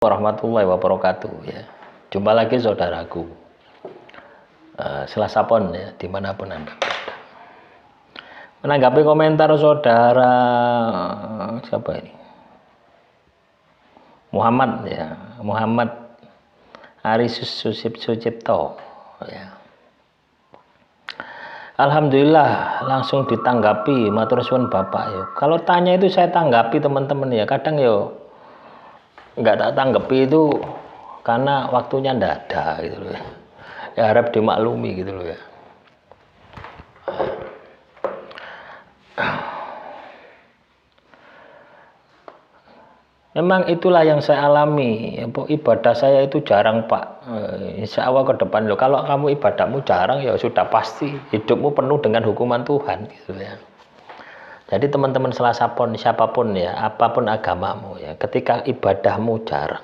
Warahmatullahi wabarakatuh ya. Jumpa lagi saudaraku, Selasa Pon ya, dimanapun Anda berada. Menanggapi komentar saudara siapa ini, Muhammad ya, Muhammad Aris Sucipto ya. Alhamdulillah langsung ditanggapi, matur suwun Bapak ya. Kalau tanya itu saya tanggapi teman-teman ya, kadang yo nggak tak tanggapi itu karena waktunya ndak ada gitu loh ya, harap dimaklumi gitu loh ya. Memang itulah yang saya alami ya, ibadah saya itu jarang Pak. Insya Allah ke depan loh, kalau kamu ibadahmu jarang ya sudah pasti hidupmu penuh dengan hukuman Tuhan gitu ya. Jadi teman-teman Selasa Pon, siapapun ya, apapun agamamu ya, ketika ibadahmu jarang,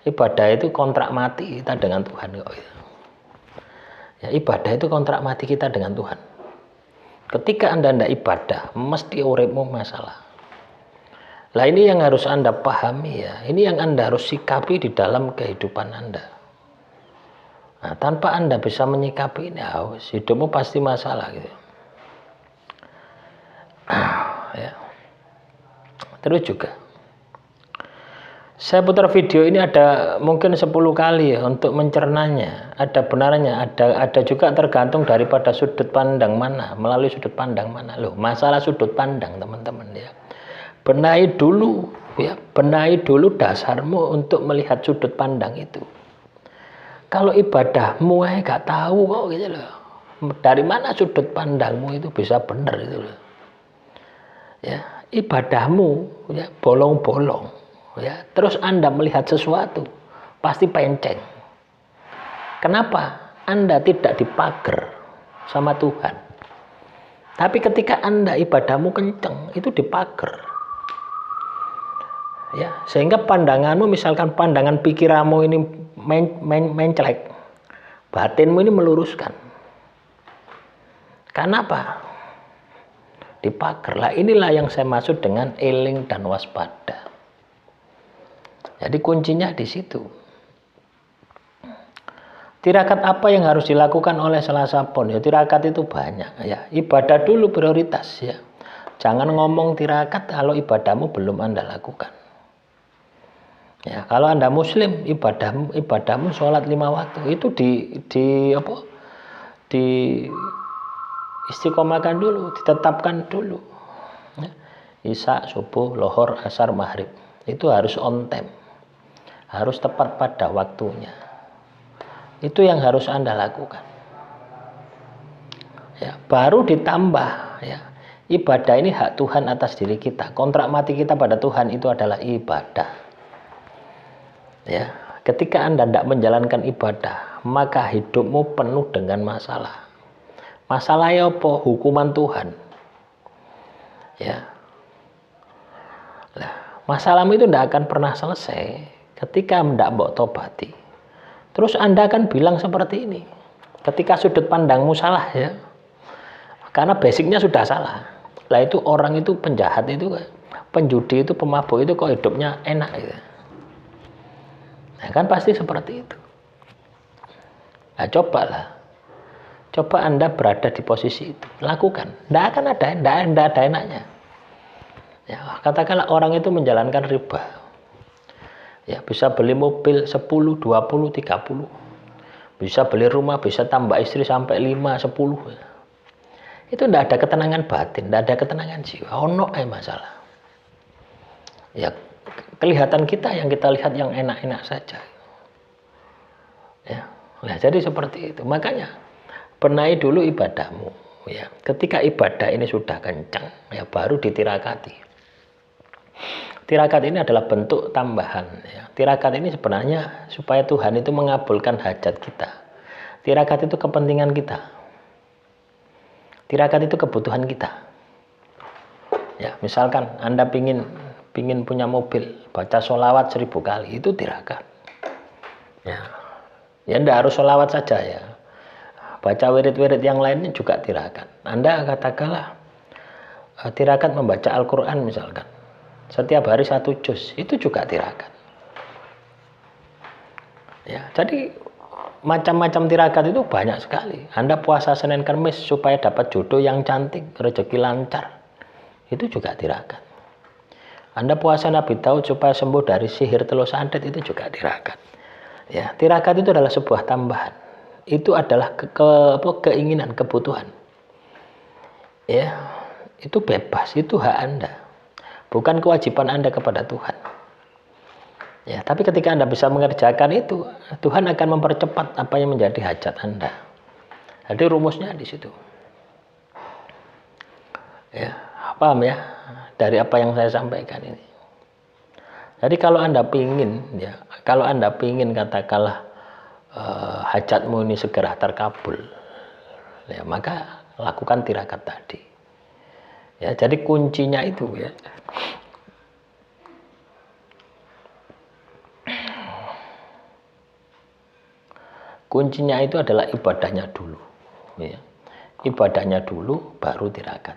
ibadah itu kontrak mati kita dengan Tuhan kok. Ya, ibadah itu kontrak mati kita dengan Tuhan. Ketika Anda tidak ibadah, mesti uripmu masalah. Lah ini yang harus Anda pahami ya, ini yang Anda harus sikapi di dalam kehidupan Anda. Nah, tanpa Anda bisa menyikapi ini, hidupmu pasti masalah gitu. Ya. Terus juga saya putar video ini ada mungkin 10 kali ya untuk mencernanya. Ada benarnya, ada juga tergantung daripada sudut pandang mana, melalui sudut pandang mana. Loh, masalah sudut pandang teman-teman ya. Benahi dulu ya, benahi dulu dasarmu untuk melihat sudut pandang itu. Kalau ibadahmu gak tahu kok gitu loh. Dari mana sudut pandangmu itu bisa benar gitu loh. Ya, ibadahmu ya bolong-bolong ya, terus Anda melihat sesuatu pasti penceng. Kenapa? Anda tidak dipager sama Tuhan, tapi ketika Anda ibadahmu kenceng itu dipager ya, sehingga pandanganmu, misalkan pandangan pikiranmu ini mencelek, batinmu ini meluruskan. Kenapa? Dipager. Lah inilah yang saya maksud dengan eling dan waspada. Jadi kuncinya di situ. Tirakat apa yang harus dilakukan oleh Selasa Pon? Ya, tirakat itu banyak ya. Ibadah dulu prioritas ya. Jangan ngomong tirakat kalau ibadahmu belum Anda lakukan. Ya, kalau Anda muslim, ibadahmu sholat 5 waktu itu di istiqomahkan dulu, ditetapkan dulu ya. Isya, subuh, lohor, asar, maghrib itu harus on time, harus tepat pada waktunya. Itu yang harus Anda lakukan ya. Baru ditambah ya, ibadah ini hak Tuhan atas diri kita. Kontrak mati kita pada Tuhan itu adalah ibadah ya. Ketika Anda tidak menjalankan ibadah, maka hidupmu penuh dengan masalah. Masalahnya apa? Hukuman Tuhan ya. Nah, masalahmu itu tidak akan pernah selesai ketika tidak mau tobati. Terus Anda akan bilang seperti ini ketika sudut pandangmu salah ya, karena basicnya sudah salah. Lah itu orang itu penjahat itu, penjudi itu, pemabuk itu kok hidupnya enak gitu. Nah, kan pasti seperti itu. Nah, coba Anda berada di posisi itu, lakukan. Tidak akan ada enaknya. Ya, katakanlah orang itu menjalankan riba. Ya, bisa beli mobil 10, 20, 30. Bisa beli rumah, bisa tambah istri sampai 5, 10. Itu tidak ada ketenangan batin, tidak ada ketenangan jiwa. Ono masalah. Ya, kelihatan kita yang kita lihat yang enak-enak saja. Ya. Nah, jadi seperti itu. Makanya benahi dulu ibadahmu ya. Ketika ibadah ini sudah kencang ya, baru ditirakati. Tirakat ini adalah bentuk tambahan ya. Tirakat ini sebenarnya supaya Tuhan itu mengabulkan hajat kita. Tirakat itu kepentingan kita. Tirakat itu kebutuhan kita. Ya, misalkan Anda pingin punya mobil, baca sholawat 1000 kali, itu tirakat. Ya, tidak harus sholawat saja ya. Baca wirid-wirid yang lainnya juga tirakat. Anda katakanlah tirakat membaca Al-Quran misalkan. Setiap hari 1 juz, itu juga tirakat. Ya, jadi macam-macam tirakat itu banyak sekali. Anda puasa Senin Kamis supaya dapat jodoh yang cantik, rezeki lancar. Itu juga tirakat. Anda puasa Nabi Daud supaya sembuh dari sihir telur santet, itu juga tirakat. Ya, tirakat itu adalah sebuah tambahan. Itu adalah keinginan, kebutuhan. Ya, itu bebas, itu hak Anda. Bukan kewajiban Anda kepada Tuhan. Ya, tapi ketika Anda bisa mengerjakan itu, Tuhan akan mempercepat apa yang menjadi hajat Anda. Jadi rumusnya di situ. Ya, paham ya dari apa yang saya sampaikan ini. Jadi kalau Anda pingin katakanlah hajatmu ini segera terkabul, ya maka lakukan tirakat tadi. Ya, jadi kuncinya itu ya. Kuncinya itu adalah ibadahnya dulu. Ya. Ibadahnya dulu, baru tirakat.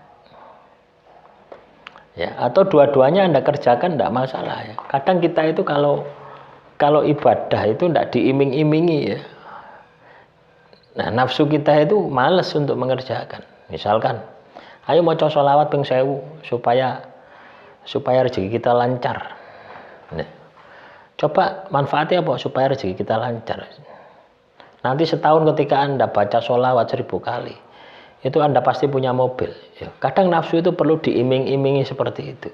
Ya, atau dua-duanya Anda kerjakan tidak masalah. Ya. Kadang kita itu kalau ibadah itu tidak diiming-imingi ya. Nah, nafsu kita itu males untuk mengerjakan. Misalkan, ayo maca sholawat ping 1000 supaya rezeki kita lancar. Nah, coba manfaatnya apa supaya rezeki kita lancar? Nanti setahun ketika Anda baca sholawat 1000 kali, itu Anda pasti punya mobil. Ya, kadang nafsu itu perlu diiming-imingi seperti itu.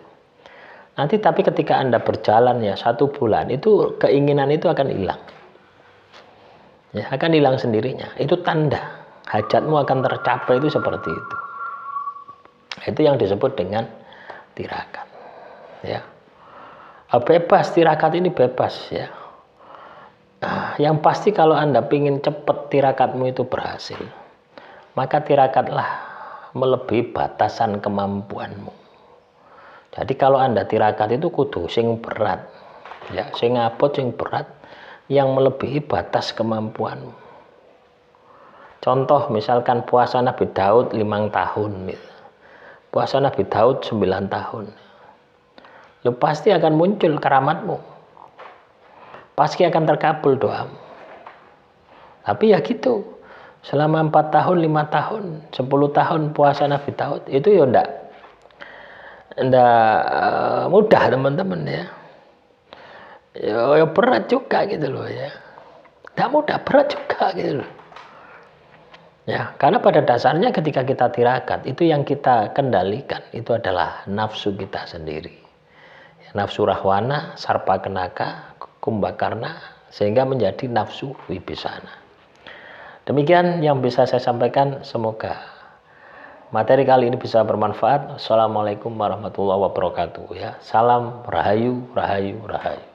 Nanti tapi ketika Anda berjalan ya 1 bulan, itu keinginan itu akan hilang. Ya, akan hilang sendirinya. Itu tanda hajatmu akan tercapai itu seperti itu. Itu yang disebut dengan tirakat. Ya. Bebas, tirakat ini bebas ya. Yang pasti kalau Anda ingin cepat tirakatmu itu berhasil, maka tirakatlah melebihi batasan kemampuanmu. Jadi kalau Anda tirakat itu kudu sing berat, ya, sing abot, sing berat, yang melebihi batas kemampuanmu. Contoh misalkan puasa Nabi Daud 5 tahun, puasa Nabi Daud 9 tahun, lu pasti akan muncul keramatmu. Pasti akan terkabul doamu. Tapi ya gitu, selama 4 tahun, 5 tahun, 10 tahun puasa Nabi Daud, itu ya enggak mudah teman-teman ya. Ya berat juga gitu loh ya. Enggak mudah, berat juga gitu loh. Ya, karena pada dasarnya ketika kita tirakat, itu yang kita kendalikan, itu adalah nafsu kita sendiri. Nafsu rahwana, sarpa kenaka, kumbakarna, sehingga menjadi nafsu wibisana. Demikian yang bisa saya sampaikan, semoga materi kali ini bisa bermanfaat. Assalamualaikum warahmatullahi wabarakatuh ya. Salam rahayu, rahayu, rahayu.